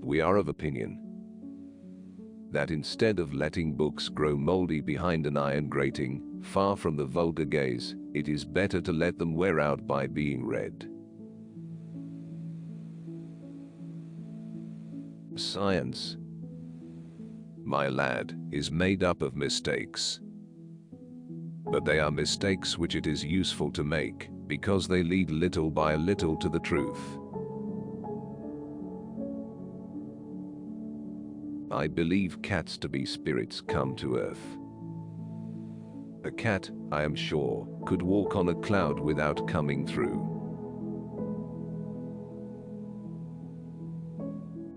We are of opinion that instead of letting books grow moldy behind an iron grating, far from the vulgar gaze, it is better to let them wear out by being read. Science, my lad, is made up of mistakes. But they are mistakes which it is useful to make, because they lead little by little to the truth. I believe cats to be spirits come to earth. A cat, I am sure, could walk on a cloud without coming through.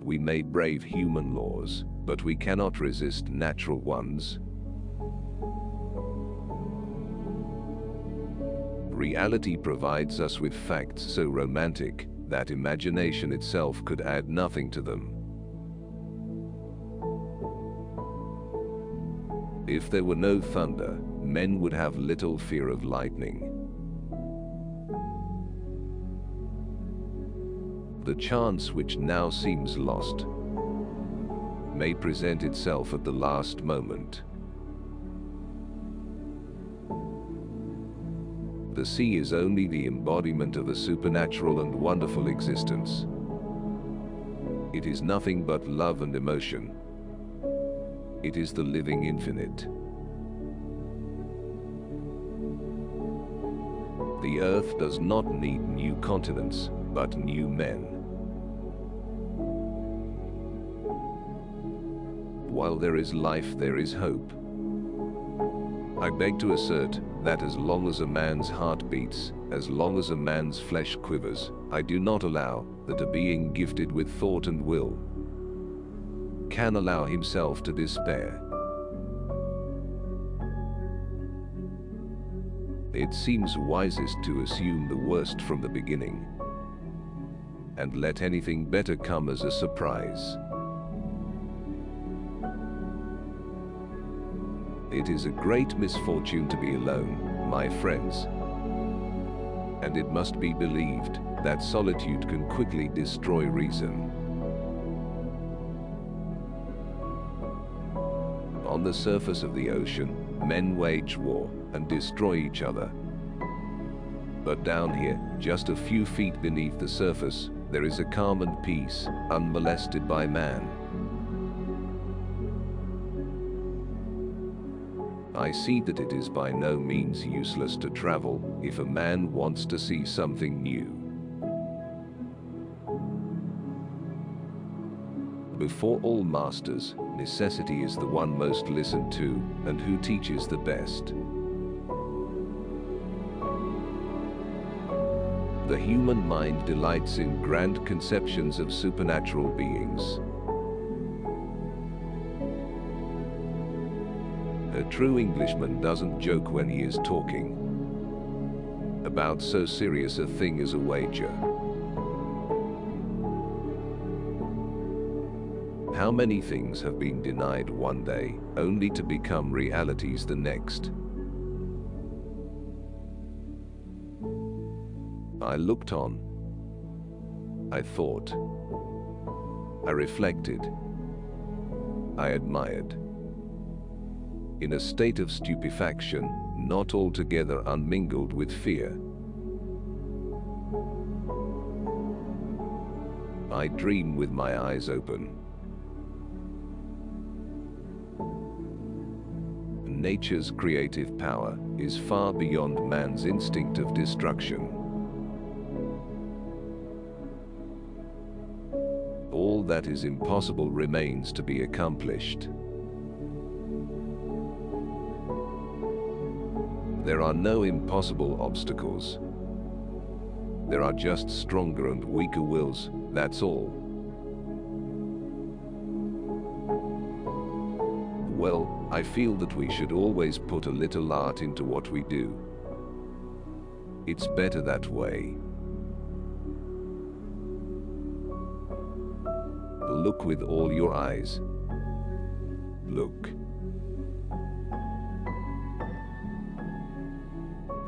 We may brave human laws, but we cannot resist natural ones. Reality provides us with facts so romantic that imagination itself could add nothing to them. If there were no thunder, men would have little fear of lightning. The chance which now seems lost may present itself at the last moment. The sea is only the embodiment of a supernatural and wonderful existence. It is nothing but love and emotion. It is the living infinite. The earth does not need new continents, but new men. While there is life, there is hope. I beg to assert that as long as a man's heart beats, as long as a man's flesh quivers, I do not allow that a being gifted with thought and will can allow himself to despair. It seems wisest to assume the worst from the beginning and let anything better come as a surprise. It is a great misfortune to be alone, my friends, and it must be believed that solitude can quickly destroy reason. On the surface of the ocean, men wage war and destroy each other. But down here, just a few feet beneath the surface, there is a calm and peace, unmolested by man. I see that it is by no means useless to travel if a man wants to see something new. Before all masters, necessity is the one most listened to, and who teaches the best. The human mind delights in grand conceptions of supernatural beings. A true Englishman doesn't joke when he is talking about so serious a thing as a wager. How many things have been denied one day, only to become realities the next? I looked on. I thought. I reflected. I admired. In a state of stupefaction, not altogether unmingled with fear. I dream with my eyes open. Nature's creative power is far beyond man's instinct of destruction. All that is impossible remains to be accomplished. There are no impossible obstacles. There are just stronger and weaker wills, that's all. Well, I feel that we should always put a little art into what we do. It's better that way. Look with all your eyes. Look.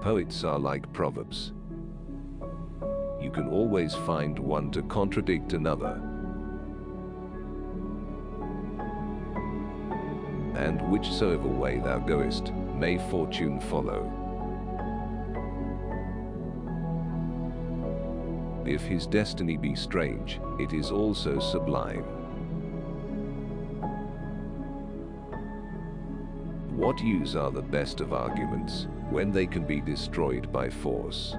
Poets are like proverbs. You can always find one to contradict another. and whichsoever way thou goest, may fortune follow. If his destiny be strange, it is also sublime. What use are the best of arguments, when they can be destroyed by force?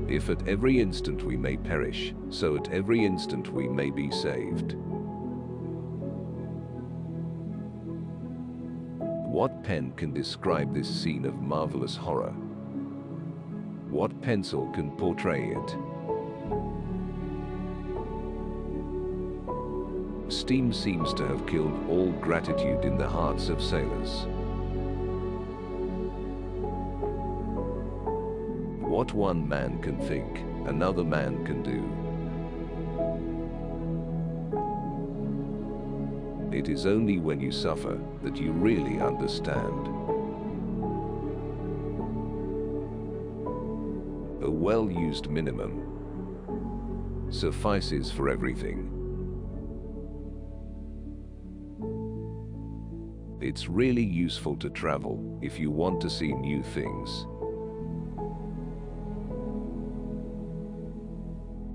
If at every instant we may perish, so at every instant we may be saved. What pen can describe this scene of marvelous horror? What pencil can portray it? Steam seems to have killed all gratitude in the hearts of sailors. What one man can think, another man can do. It is only when you suffer that you really understand. A well-used minimum suffices for everything. It's really useful to travel if you want to see new things.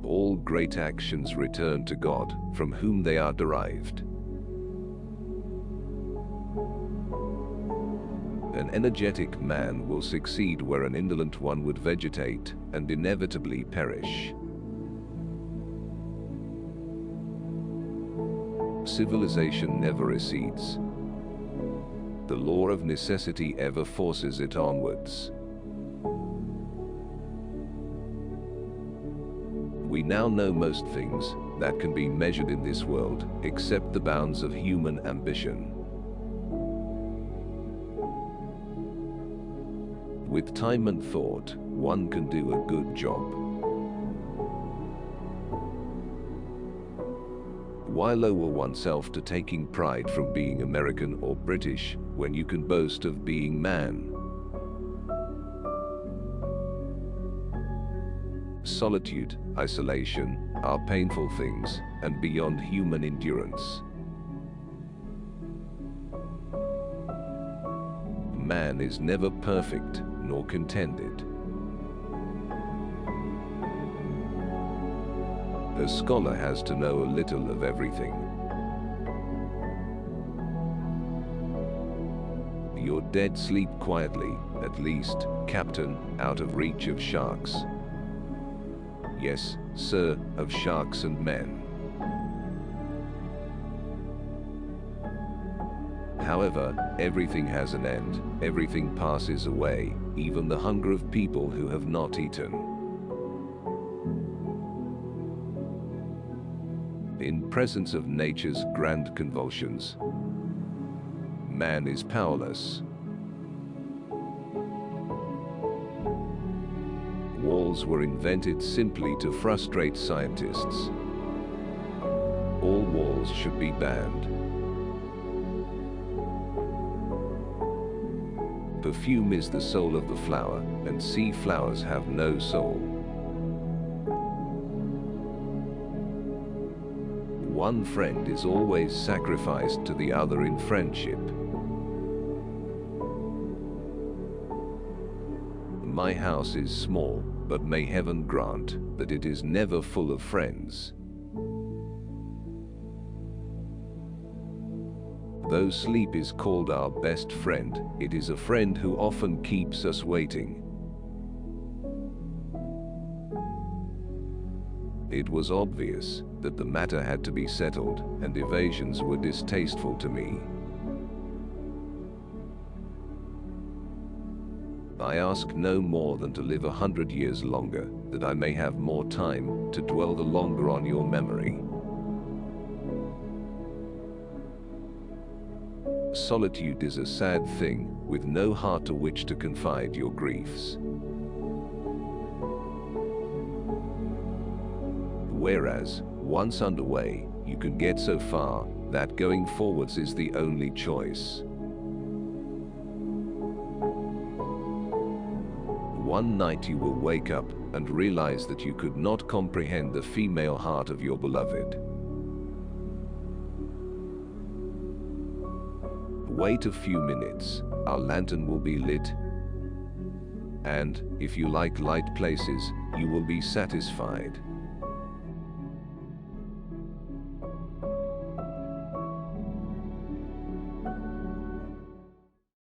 All great actions return to God, from whom they are derived. An energetic man will succeed where an indolent one would vegetate and inevitably perish. Civilization never recedes. The law of necessity ever forces it onwards. We now know most things that can be measured in this world, except the bounds of human ambition. With time and thought, one can do a good job. Why lower oneself to taking pride from being American or British, when you can boast of being man? Solitude, isolation, are painful things, and beyond human endurance. Man is never perfect, nor contented. A scholar has to know a little of everything. Your dead sleep quietly, at least, Captain, out of reach of sharks. Yes, sir, of sharks and men. However, everything has an end, everything passes away, even the hunger of people who have not eaten. In presence of nature's grand convulsions, man is powerless. Walls were invented simply to frustrate scientists. All walls should be banned. Perfume is the soul of the flower, and sea flowers have no soul. One friend is always sacrificed to the other in friendship. My house is small, but may heaven grant that it is never full of friends. Though sleep is called our best friend, it is a friend who often keeps us waiting. It was obvious that the matter had to be settled, and evasions were distasteful to me. I ask no more than to live 100 years longer, that I may have more time to dwell the longer on your memory. Solitude is a sad thing, with no heart to which to confide your griefs. Whereas, once underway, you can get so far that going forwards is the only choice. One night you will wake up and realize that you could not comprehend the female heart of your beloved. Wait a few minutes, our lantern will be lit. And, if you like light places, you will be satisfied.